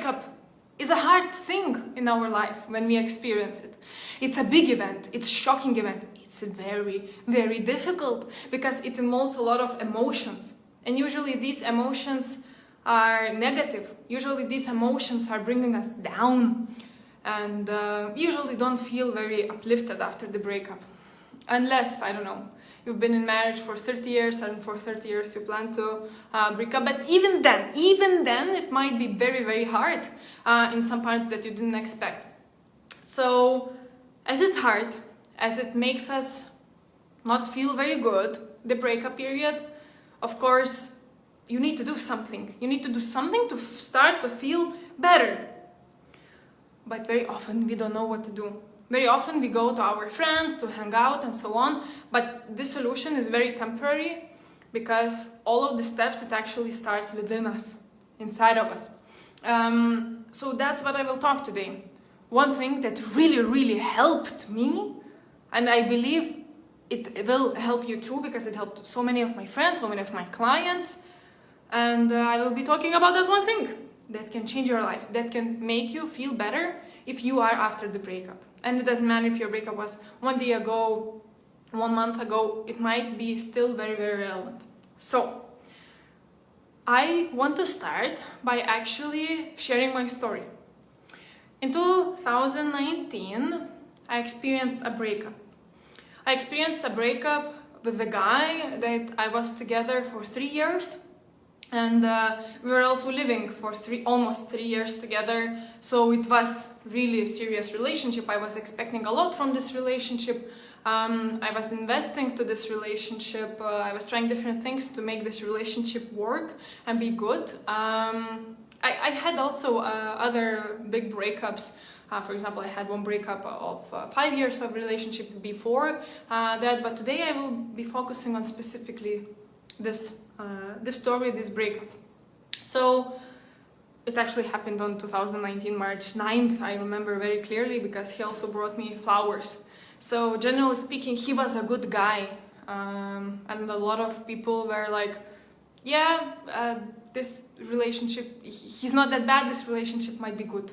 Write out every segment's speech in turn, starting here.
breakup is a hard thing in our life when we experience it. It's a big event, it's a shocking event, it's very, very difficult because it involves a lot of emotions. And usually these emotions are negative. Usually these emotions are bringing us down and usually don't feel very uplifted after the breakup. Unless, I don't know, you've been in marriage for 30 years and for 30 years you plan to break up. But even then it might be very, very hard in some parts that you didn't expect. So as it's hard, as it makes us not feel very good, the breakup period, of course, you need to do something. You need to do something to start to feel better. But very often we don't know what to do. Very often we go to our friends to hang out and so on, but this solution is very temporary because all of the steps, it actually starts within us, inside of us. So that's what I will talk today. One thing that really, really helped me, and I believe it will help you too because it helped so many of my friends, so many of my clients, and I will be talking about that one thing that can change your life, that can make you feel better if you are after the breakup. And it doesn't matter if your breakup was 1 day ago, 1 month ago, it might be still very, very relevant. So, I want to start by actually sharing my story. In 2019, I experienced a breakup. I experienced a breakup with a guy that I was together for 3 years. And we were also living for almost 3 years together, so it was really a serious relationship. I was expecting a lot from this relationship. I was investing to this relationship. I was trying different things to make this relationship work and be good. I had also other big breakups. For example, I had one breakup of 5 years of relationship before that, but today I will be focusing on specifically this story, this breakup. So it actually happened on 2019, March 9th, I remember very clearly because he also brought me flowers. So generally speaking, he was a good guy, and a lot of people were like, yeah, this relationship, he's not that bad, this relationship might be good.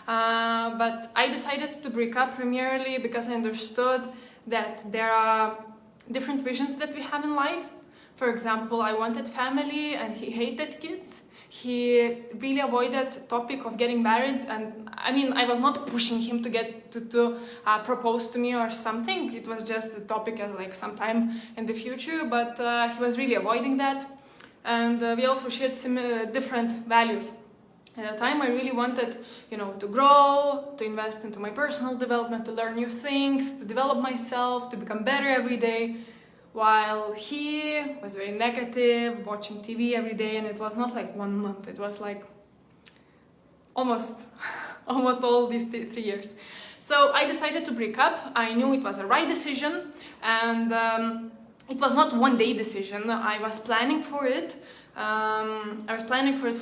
But I decided to break up primarily because I understood that there are different visions that we have in life. For example, I wanted family and he hated kids. He really avoided the topic of getting married, and I mean, I was not pushing him to get to propose to me or something. It was just the topic at like sometime in the future, but he was really avoiding that. And we also shared different values. At the time, I really wanted, to grow, to invest into my personal development, to learn new things, to develop myself, to become better every day. While he was very negative, watching TV every day, and it was not like 1 month, it was like almost all these 3 years. So I decided to break up. I knew it was a right decision, and it was not 1 day decision. I was planning for it.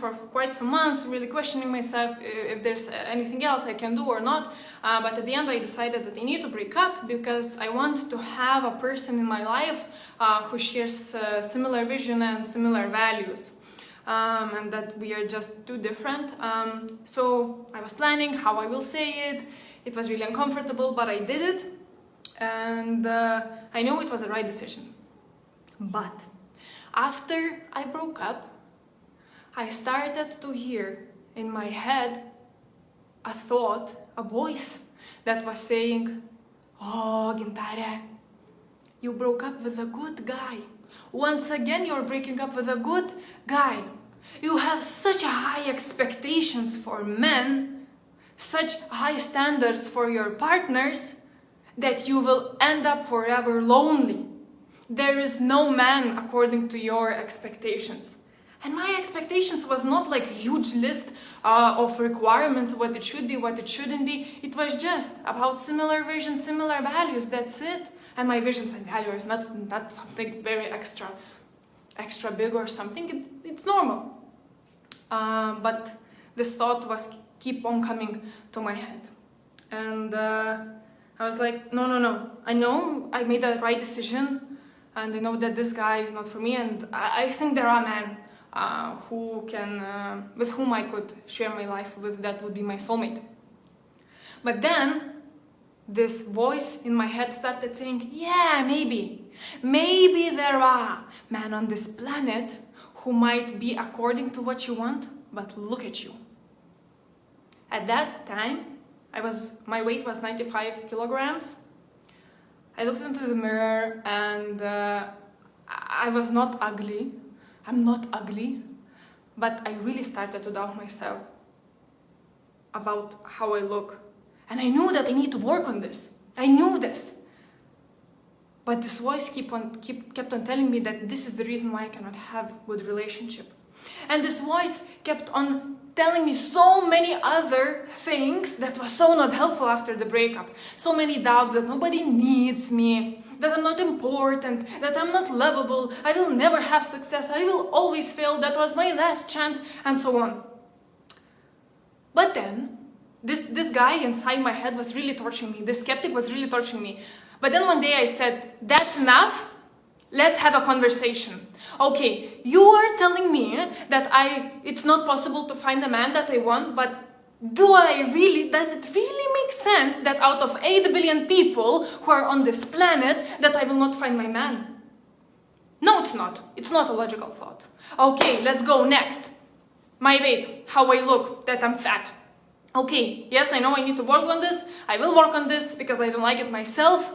For quite some months, really questioning myself if there's anything else I can do or not. But at the end, I decided that I need to break up because I want to have a person in my life who shares similar vision and similar values. And that we are just too different. So I was planning how I will say it. It was really uncomfortable, but I did it. And I know it was the right decision. But after I broke up, I started to hear in my head a thought, a voice that was saying, "Oh, Gintare, you broke up with a good guy. Once again, you're breaking up with a good guy. You have such high expectations for men, such high standards for your partners, that you will end up forever lonely. There is no man according to your expectations." And my expectations was not like a huge list of requirements, what it should be, what it shouldn't be. It was just about similar visions, similar values, that's it. And my visions and values, not something very extra big or something, it's normal. But this thought was keep on coming to my head. And I was like, no. I know I made the right decision. And I know that this guy is not for me, and I think there are men with whom I could share my life with, that would be my soulmate. But then this voice in my head started saying, yeah, maybe there are men on this planet who might be according to what you want, but look at you. At that time, my weight was 95 kilograms. I looked into the mirror and I was not ugly. I'm not ugly, but I really started to doubt myself about how I look. And I knew that I need to work on this. I knew this. But this voice kept on telling me that this is the reason why I cannot have a good relationship. And this voice kept on telling me so many other things that was so not helpful after the breakup. So many doubts that nobody needs me, that I'm not important, that I'm not lovable, I will never have success, I will always fail, that was my last chance, and so on. But then, this guy inside my head was really torturing me, this skeptic was really torturing me. But then one day I said, that's enough, let's have a conversation. Okay, you are telling me that it's not possible to find a man that I want, but does it really make sense that out of 8 billion people who are on this planet, that I will not find my man? No, it's not. It's not a logical thought. Okay, let's go next. My weight, how I look, that I'm fat. Okay, yes, I know I need to work on this. I will work on this because I don't like it myself.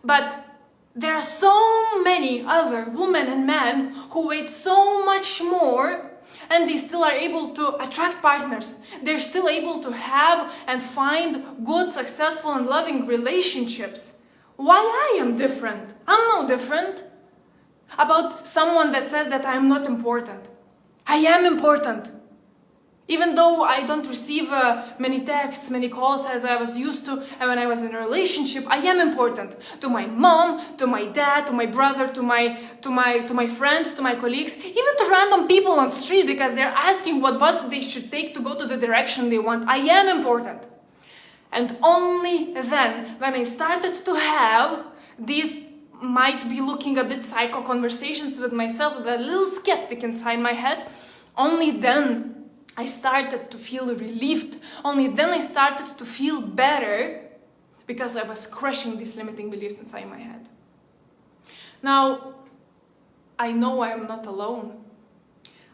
But there are so many other women and men who weigh so much more, and they still are able to attract partners. They're still able to have and find good, successful and loving relationships. Why I am different? I'm no different. About someone that says that I am not important. I am important. Even though I don't receive many texts, many calls as I was used to, and when I was in a relationship, I am important to my mom, to my dad, to my brother, to my friends, to my colleagues, even to random people on the street because they're asking what bus they should take to go to the direction they want. I am important. And only then, when I started to have these might be looking a bit psycho conversations with myself, with a little skeptic inside my head, only then I started to feel relieved. Only then I started to feel better because I was crushing these limiting beliefs inside my head. Now, I know I am not alone.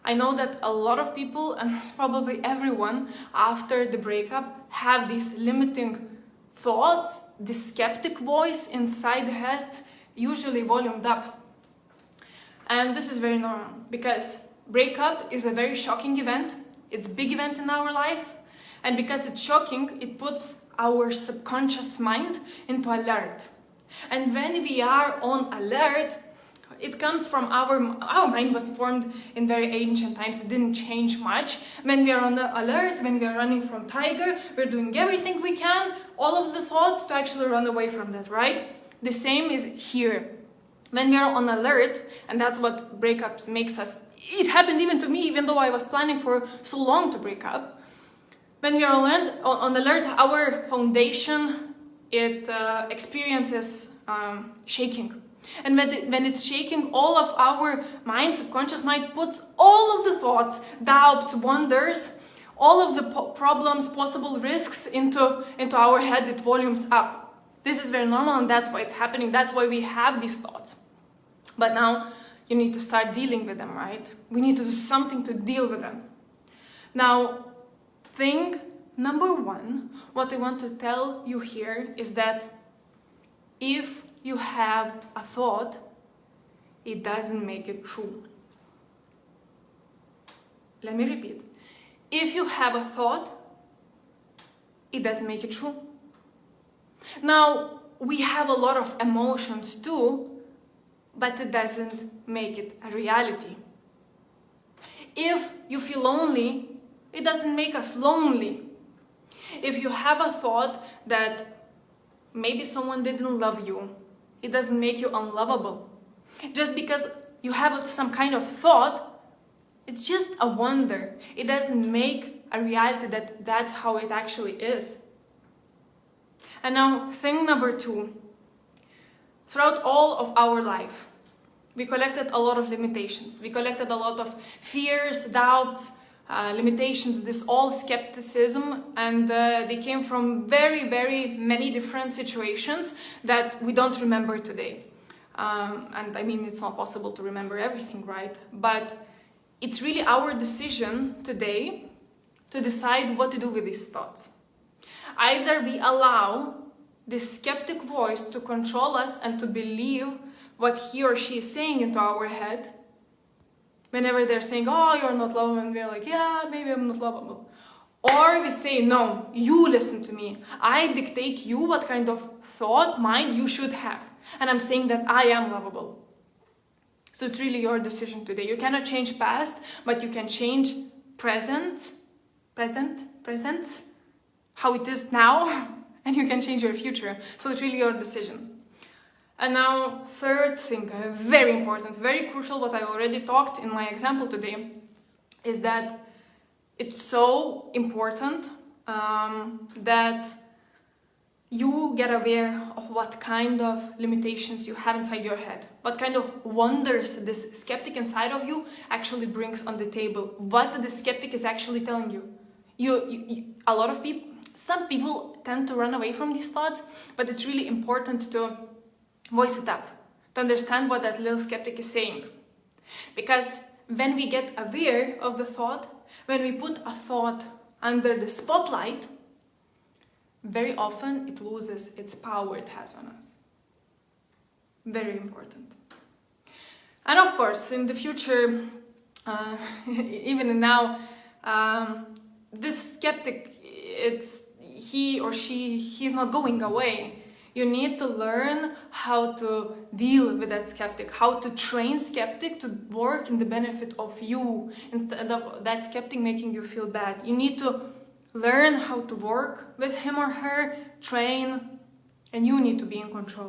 I know that a lot of people, and probably everyone after the breakup, have these limiting thoughts, this skeptic voice inside the head, usually volumed up. And this is very normal because breakup is a very shocking event. It's a big event in our life, and because it's shocking, it puts our subconscious mind into alert. And when we are on alert, it comes from our mind was formed in very ancient times. It didn't change much. When we are on the alert, when we are running from tiger, we're doing everything we can, all of the thoughts to actually run away from that, right? The same is here. When we are on alert, and that's what breakups makes us. It happened even to me, even though I was planning for so long to break up. When we are on alert, our foundation, it experiences shaking. And when it's shaking, all of our mind, subconscious mind, puts all of the thoughts, doubts, wonders, all of the problems, possible risks into our head. It volumes up. This is very normal, and that's why it's happening. That's why we have these thoughts. But now, you need to start dealing with them, right? We need to do something to deal with them. Now, thing number one, what I want to tell you here is that if you have a thought, it doesn't make it true. Let me repeat. If you have a thought, it doesn't make it true. Now, we have a lot of emotions too, but it doesn't make it a reality. If you feel lonely, it doesn't make us lonely. If you have a thought that maybe someone didn't love you, it doesn't make you unlovable. Just because you have some kind of thought, it's just a wonder. It doesn't make a reality that that's how it actually is. And now, thing number two. Throughout all of our life, we collected a lot of limitations. We collected a lot of fears, doubts, limitations, this all skepticism, and they came from very, very many different situations that we don't remember today. And I mean, it's not possible to remember everything, right? But it's really our decision today to decide what to do with these thoughts. Either we allow this skeptic voice to control us and to believe what he or she is saying into our head. Whenever they're saying, oh, you're not lovable, and we're like, yeah, maybe I'm not lovable. Or we say, no, you listen to me. I dictate you what kind of thought, mind you should have. And I'm saying that I am lovable. So it's really your decision today. You cannot change past, but you can change present, how it is now, and you can change your future. So it's really your decision. And now, third thing, very important, very crucial, what I already talked in my example today, is that it's so important that you get aware of what kind of limitations you have inside your head, what kind of wonders this skeptic inside of you actually brings on the table, what the skeptic is actually telling you. A lot of people, some people tend to run away from these thoughts, but it's really important to voice it up, to understand what that little skeptic is saying. Because when we get aware of the thought, when we put a thought under the spotlight, very often it loses its power it has on us. Very important. And of course, in the future, even now, this skeptic, he or she, he's not going away. You need to learn how to deal with that skeptic, how to train skeptic to work in the benefit of you instead of that skeptic making you feel bad. You need to learn how to work with him or her, train, and you need to be in control.